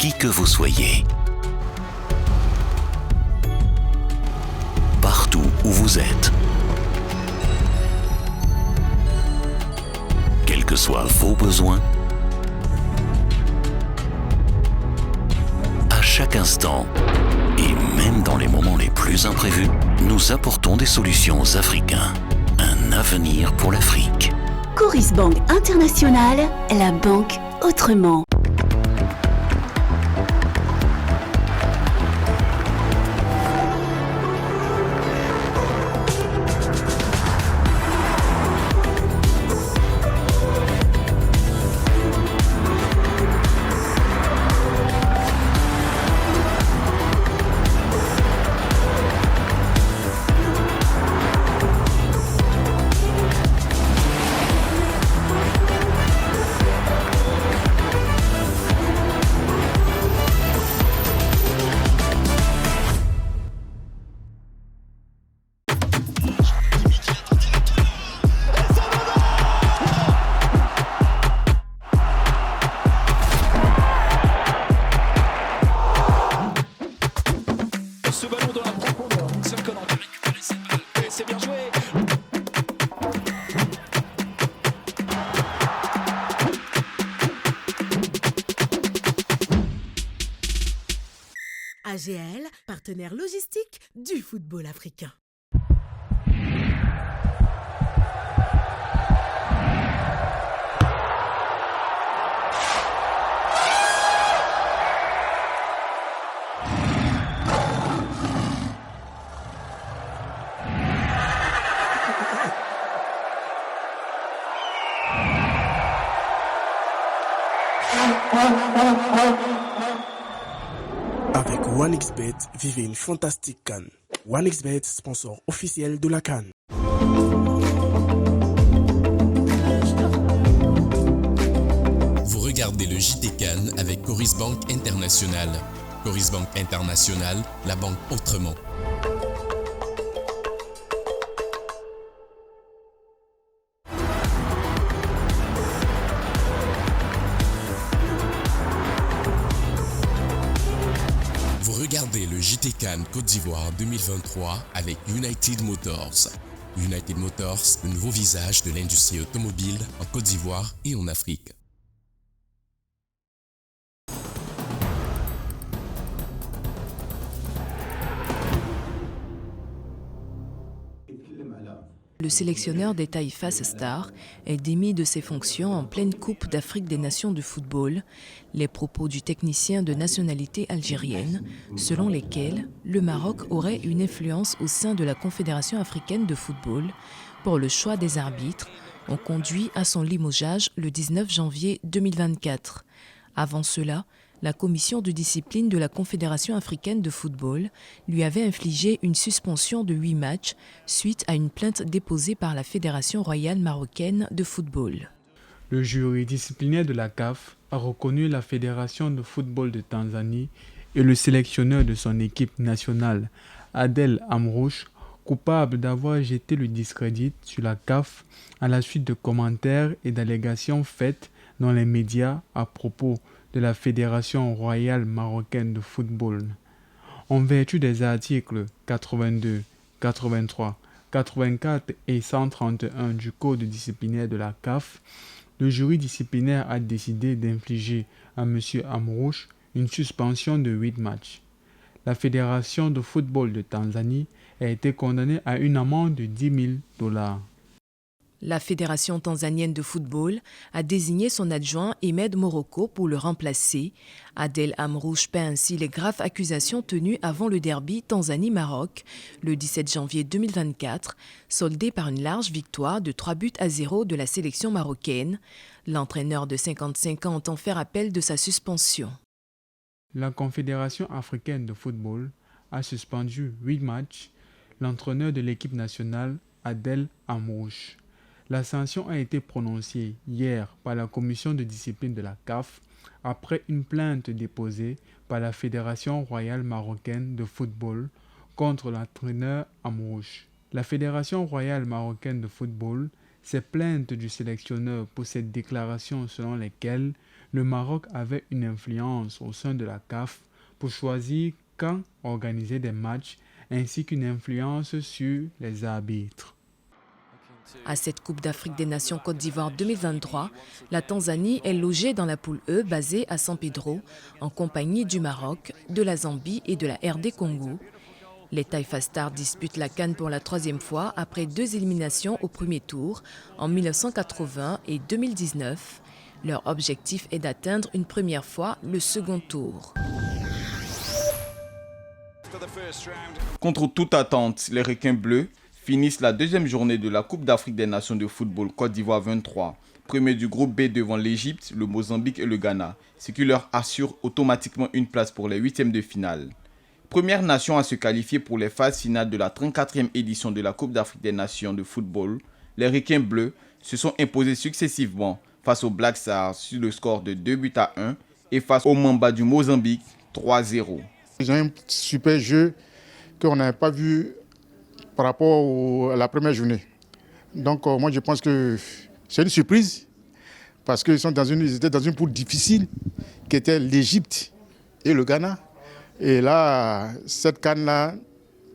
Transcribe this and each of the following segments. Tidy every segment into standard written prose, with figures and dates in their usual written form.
qui que vous soyez. Partout où vous êtes. Quels que soient vos besoins, à chaque instant, et même dans les moments les plus imprévus, nous apportons des solutions aux Africains. Un avenir pour l'Afrique. Coris Bank International, la banque autrement. AGL, partenaire logistique du football africain. Avec OneXBet, vivez une fantastique CAN. OneXBet, sponsor officiel de la CAN. Vous regardez le JT CAN avec Coris Bank International. Coris Bank International, la banque autrement. Regardez le JT CAN Côte d'Ivoire 2023 avec United Motors. United Motors, le nouveau visage de l'industrie automobile en Côte d'Ivoire et en Afrique. Le sélectionneur des Taïfas Stars est démis de ses fonctions en pleine Coupe d'Afrique des Nations de football. Les propos du technicien de nationalité algérienne, selon lesquels le Maroc aurait une influence au sein de la Confédération africaine de football pour le choix des arbitres, ont conduit à son limogeage le 19 janvier 2024. Avant cela, la commission de discipline de la Confédération africaine de football lui avait infligé une suspension de 8 matchs suite à une plainte déposée par la Fédération royale marocaine de football. Le jury disciplinaire de la CAF a reconnu la Fédération de football de Tanzanie et le sélectionneur de son équipe nationale, Adel Amrouche, coupable d'avoir jeté le discrédit sur la CAF à la suite de commentaires et d'allégations faites dans les médias à propos de la Fédération royale marocaine de football. En vertu des articles 82, 83, 84 et 131 du Code disciplinaire de la CAF, le jury disciplinaire a décidé d'infliger à M. Amrouche une suspension de 8 matchs. La Fédération de football de Tanzanie a été condamnée à une amende de $10,000. La Fédération tanzanienne de football a désigné son adjoint Ahmed Morocco pour le remplacer. Adel Amrouche paie ainsi les graves accusations tenues avant le derby Tanzanie-Maroc le 17 janvier 2024, soldé par une large victoire de 3-0 de la sélection marocaine. L'entraîneur de 55 ans entend faire appel de sa suspension. La Confédération africaine de football a suspendu 8 matchs l'entraîneur de l'équipe nationale Adel Amrouche. La sanction a été prononcée hier par la commission de discipline de la CAF après une plainte déposée par la Fédération royale marocaine de football contre l'entraîneur Amrouche. La Fédération royale marocaine de football s'est plainte du sélectionneur pour cette déclaration selon laquelle le Maroc avait une influence au sein de la CAF pour choisir quand organiser des matchs ainsi qu'une influence sur les arbitres. À cette Coupe d'Afrique des Nations Côte d'Ivoire 2023, la Tanzanie est logée dans la poule E basée à San Pedro, en compagnie du Maroc, de la Zambie et de la RD Congo. Les Taifa Stars disputent la CAN pour la 3e fois après 2 éliminations au premier tour, en 1980 et 2019. Leur objectif est d'atteindre une première fois le second tour. Contre toute attente, les Requins bleus finissent la 2e journée de la Coupe d'Afrique des Nations de football Côte d'Ivoire 23, premier du groupe B devant l'Égypte, le Mozambique et le Ghana, ce qui leur assure automatiquement une place pour les 8e de finale. Première nation à se qualifier pour les phases finales de la 34e édition de la Coupe d'Afrique des Nations de football, les Requins bleus se sont imposés successivement face aux Black Stars sur le score de 2-1 et face aux Mamba du Mozambique 3-0. Ils ont un super jeu qu'on n'avait pas vu par rapport à la première journée. Donc moi je pense que c'est une surprise parce qu'ils étaient dans une poule difficile qui était l'Égypte et le Ghana. Et là, cette CAN-là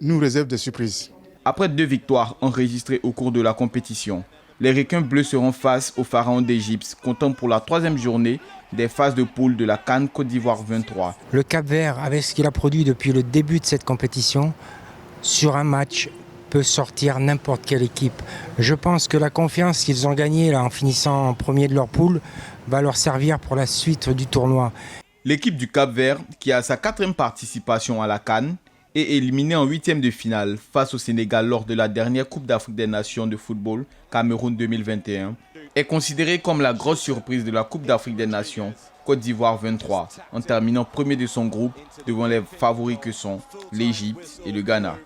nous réserve des surprises. Après 2 victoires enregistrées au cours de la compétition, les Requins bleus seront face aux Pharaons d'Égypte, comptant pour la 3e journée des phases de poule de la CAN Côte d'Ivoire 23. Le Cap-Vert, avec ce qu'il a produit depuis le début de cette compétition, sur un match, peut sortir n'importe quelle équipe. Je pense que la confiance qu'ils ont gagnée là, en finissant premier de leur poule va leur servir pour la suite du tournoi. L'équipe du Cap-Vert, qui a sa 4e participation à la CAN, est éliminée en 8e de finale face au Sénégal lors de la dernière Coupe d'Afrique des Nations de football Cameroun 2021, est considérée comme la grosse surprise de la Coupe d'Afrique des Nations Côte d'Ivoire 23, en terminant premier de son groupe devant les favoris que sont l'Égypte et le Ghana.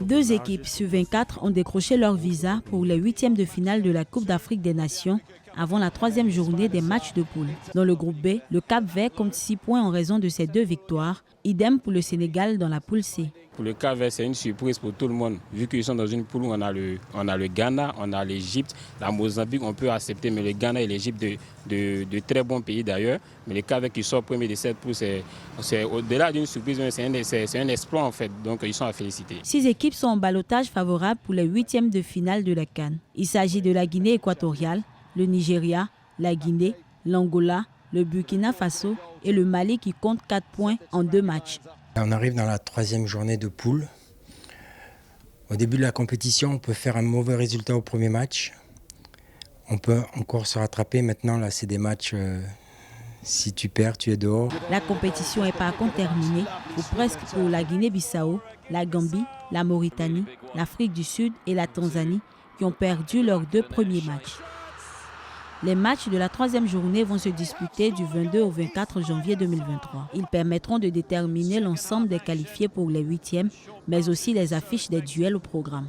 2 équipes sur 24 ont décroché leur visa pour les 8e de finale de la Coupe d'Afrique des Nations avant la 3e journée des matchs de poule. Dans le groupe B, le Cap-Vert compte 6 points en raison de ses 2 victoires. Idem pour le Sénégal dans la poule C. Pour le Cap-Vert, c'est une surprise pour tout le monde. Vu qu'ils sont dans une poule où on a le Ghana, on a l'Égypte, la Mozambique, on peut accepter, mais le Ghana et l'Égypte, de très bons pays d'ailleurs. Mais le Cap-Vert qui sort premier de cette poule, c'est au-delà d'une surprise, c'est un exploit en fait. Donc ils sont à féliciter. 6 équipes sont en ballottage favorable pour les 8e de finale de la CAN. Il s'agit de la Guinée équatoriale, le Nigeria, la Guinée, l'Angola, le Burkina Faso et le Mali qui compte 4 points en 2 matchs. On arrive dans la 3e journée de poule. Au début de la compétition, on peut faire un mauvais résultat au premier match. On peut encore se rattraper. Maintenant, là, c'est des matchs, si tu perds, tu es dehors. La compétition est par contre terminée, ou presque, pour la Guinée-Bissau, la Gambie, la Mauritanie, l'Afrique du Sud et la Tanzanie qui ont perdu leurs 2 premiers matchs. Les matchs de la 3e journée vont se disputer du 22 au 24 janvier 2023. Ils permettront de déterminer l'ensemble des qualifiés pour les 8e, mais aussi les affiches des duels au programme.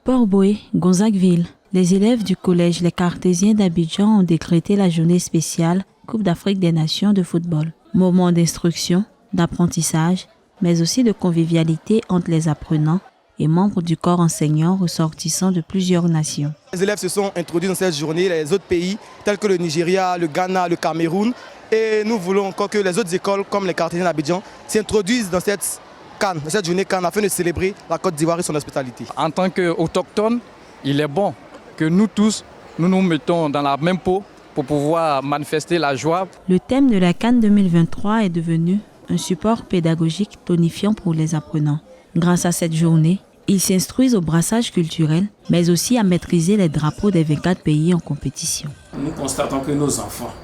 Port-Boué, Gonzagueville. Les élèves du collège Les Cartésiens d'Abidjan ont décrété la journée spéciale Coupe d'Afrique des Nations de football. Moment d'instruction, d'apprentissage, mais aussi de convivialité entre les apprenants et membres du corps enseignant ressortissants de plusieurs nations. Les élèves se sont introduits dans cette journée, les autres pays tels que le Nigeria, le Ghana, le Cameroun. Et nous voulons encore que les autres écoles comme les Cartésiens d'Abidjan s'introduisent dans cette CAN, dans cette journée CAN, afin de célébrer la Côte d'Ivoire et son hospitalité. En tant qu'autochtones, il est bon que nous tous, nous nous mettons dans la même peau pour pouvoir manifester la joie. Le thème de la CAN 2023 est devenu un support pédagogique tonifiant pour les apprenants. Grâce à cette journée, ils s'instruisent au brassage culturel, mais aussi à maîtriser les drapeaux des 24 pays en compétition. Nous constatons que nos enfants,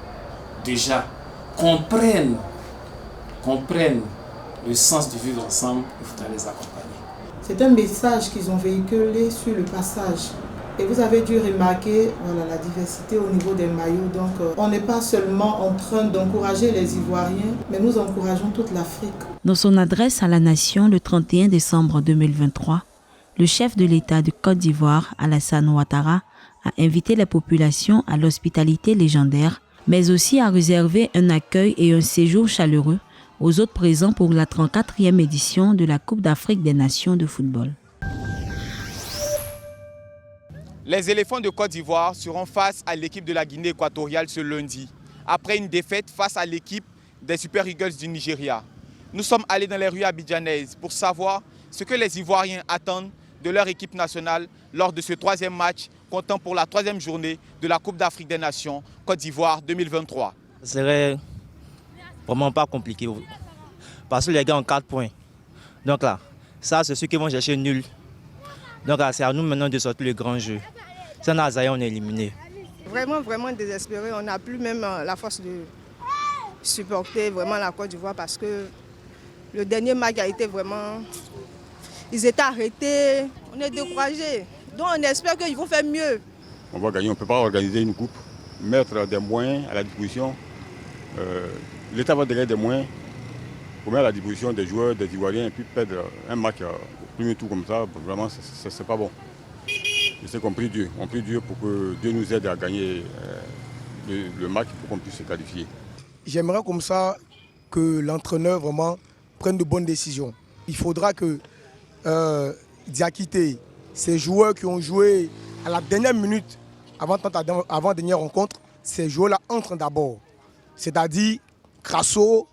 déjà, comprennent le sens du vivre ensemble, il faudra les accompagner. C'est un message qu'ils ont véhiculé sur le passage. Et vous avez dû remarquer la diversité au niveau des maillots. Donc on n'est pas seulement en train d'encourager les Ivoiriens, mais nous encourageons toute l'Afrique. Dans son adresse à la nation le 31 décembre 2023, le chef de l'État de Côte d'Ivoire, Alassane Ouattara, a invité les populations à l'hospitalité légendaire, mais aussi à réserver un accueil et un séjour chaleureux aux autres présents pour la 34e édition de la Coupe d'Afrique des Nations de football. Les éléphants de Côte d'Ivoire seront face à l'équipe de la Guinée équatoriale ce lundi, après une défaite face à l'équipe des Super Eagles du Nigeria. Nous sommes allés dans les rues abidjanaises pour savoir ce que les Ivoiriens attendent de leur équipe nationale lors de ce 3e match comptant pour la 3e journée de la Coupe d'Afrique des Nations Côte d'Ivoire 2023. Ce serait vraiment pas compliqué parce que les gars ont 4 points. Donc là, ça c'est ceux qui vont chercher nul. Donc là, c'est à nous maintenant de sortir le grand jeu. Sans Azaïa, on est éliminé. Vraiment désespéré. On n'a plus même la force de supporter vraiment la Côte d'Ivoire parce que le dernier match a été vraiment... Ils étaient arrêtés, on est découragés. Donc on espère qu'ils vont faire mieux. On va gagner, on ne peut pas organiser une coupe, mettre des moyens à la disposition. L'État va donner des moyens pour mettre à la disposition des joueurs, des Ivoiriens, et puis perdre un match au premier tour comme ça, vraiment, c'est pas bon. Et c'est qu'on prie Dieu. On prie Dieu pour que Dieu nous aide à gagner le match pour qu'on puisse se qualifier. J'aimerais comme ça que l'entraîneur vraiment prenne de bonnes décisions. Il faudra que Diakité, ces joueurs qui ont joué à la dernière minute avant dernière rencontre, ces joueurs-là entrent d'abord. C'est-à-dire Crasso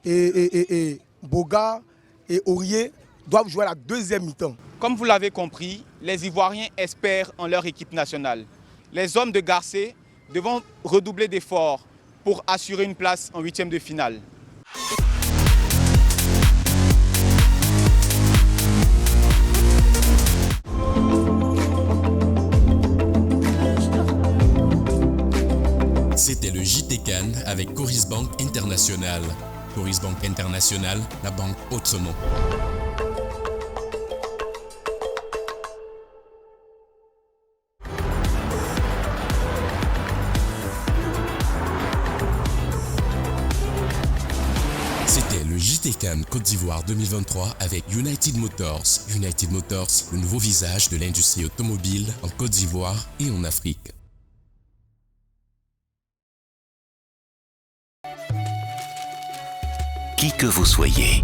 et Boga et Aurier doivent jouer à la deuxième mi-temps. Comme vous l'avez compris, les Ivoiriens espèrent en leur équipe nationale. Les hommes de Garcé devront redoubler d'efforts pour assurer une place en 8e de finale. C'était le JT Cannes avec Coris Bank International. Coris Bank International, la banque autrement. C'était le JT Cannes Côte d'Ivoire 2023 avec United Motors. United Motors, le nouveau visage de l'industrie automobile en Côte d'Ivoire et en Afrique. Qui que vous soyez,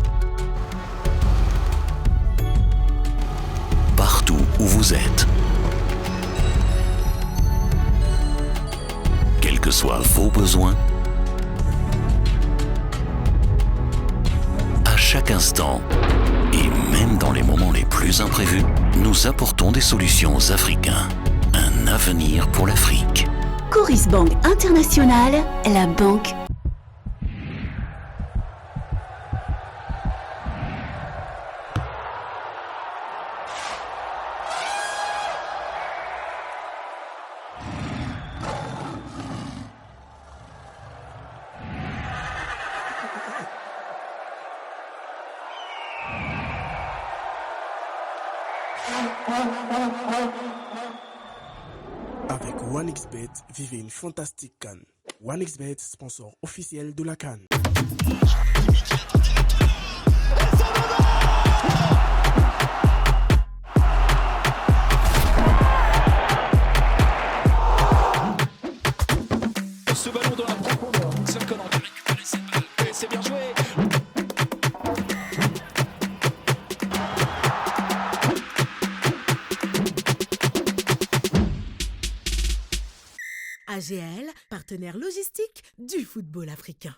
partout où vous êtes, quels que soient vos besoins, à chaque instant, et même dans les moments les plus imprévus, nous apportons des solutions aux Africains. Un avenir pour l'Afrique. Coris Bank International, la banque. Avec OneXBet, vivez une fantastique CAN. OneXBet, sponsor officiel de la CAN. Ce ballon dans la profondeur, Seul Conan qui récupère cette balle, et c'est bien joué. AGL, partenaire logistique du football africain.